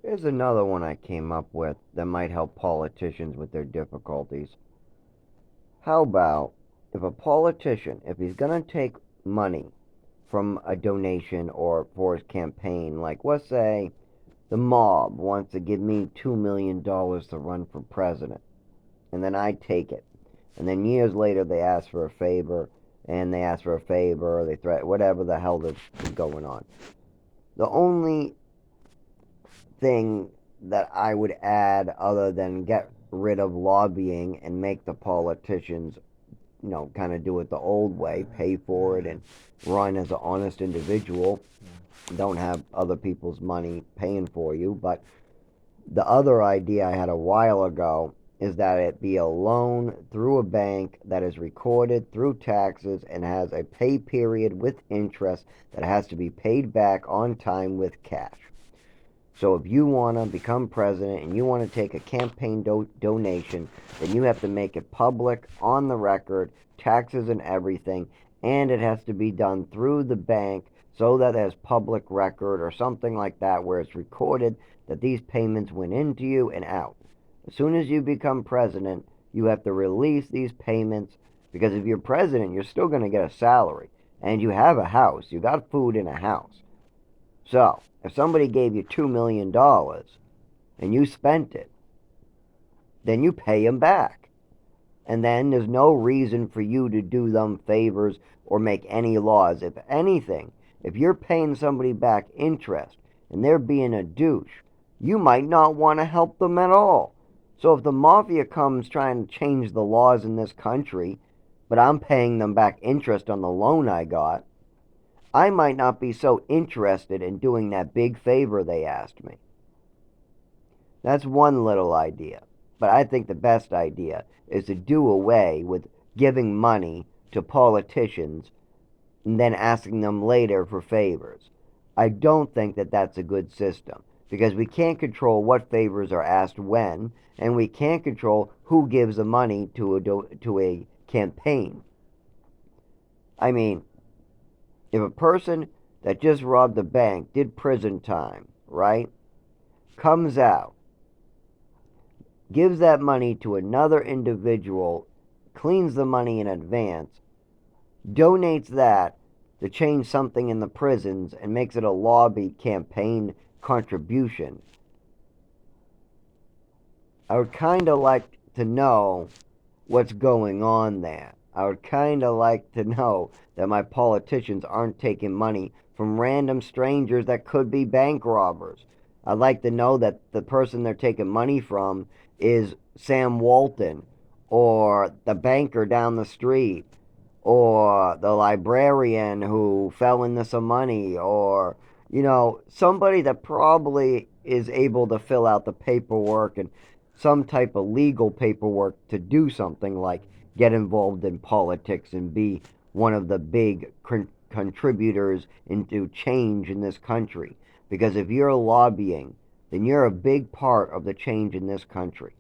Here's another one I came up with that might help politicians with their difficulties. How about if a politician, if he's going to take money from a donation or for his campaign, like let's say the mob wants to give me $2 million to run for president, and then I take it, and then years later they ask for a favor, and they ask for a favor, or they threat, whatever the hell is going on. The only thing that I would add, other than get rid of lobbying and make the politicians, kind of do it the old way, pay for it and run as an honest individual, don't have other people's money paying for you. But the other idea I had a while ago is that it be a loan through a bank that is recorded through taxes and has a pay period with interest that has to be paid back on time with cash. So if you want to become president and you want to take a campaign donation, then you have to make it public, on the record, taxes and everything, and it has to be done through the bank so that there's public record or something like that where it's recorded that these payments went into you and out. As soon as you become president, you have to release these payments, because if you're president, you're still going to get a salary and you have a house. You got food in a house. So, if somebody gave you $2 million and you spent it, then you pay them back. And then there's no reason for you to do them favors or make any laws. If anything, if you're paying somebody back interest and they're being a douche, you might not want to help them at all. So if the mafia comes trying to change the laws in this country, but I'm paying them back interest on the loan I got, I might not be so interested in doing that big favor they asked me. That's one little idea. But I think the best idea is to do away with giving money to politicians and then asking them later for favors. I don't think that that's a good system, because we can't control what favors are asked when, and we can't control who gives the money to a campaign. I mean, if a person that just robbed a bank, did prison time, right, comes out, gives that money to another individual, cleans the money in advance, donates that to change something in the prisons, and makes it a lobby campaign contribution, I would kind of like to know what's going on there. I would kind of like to know that my politicians aren't taking money from random strangers that could be bank robbers. I'd like to know that the person they're taking money from is Sam Walton, or the banker down the street, or the librarian who fell into some money, or, somebody that probably is able to fill out the paperwork and some type of legal paperwork to do something like get involved in politics and be one of the big contributors into change in this country. Because if you're lobbying, then you're a big part of the change in this country.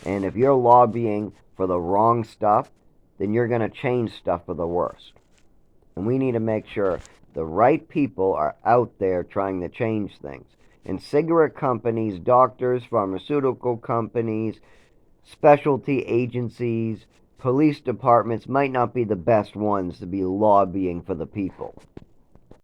And if you're lobbying for the wrong stuff, then you're going to change stuff for the worst. And we need to make sure the right people are out there trying to change things. And cigarette companies, doctors, pharmaceutical companies, specialty agencies, police departments might not be the best ones to be lobbying for the people.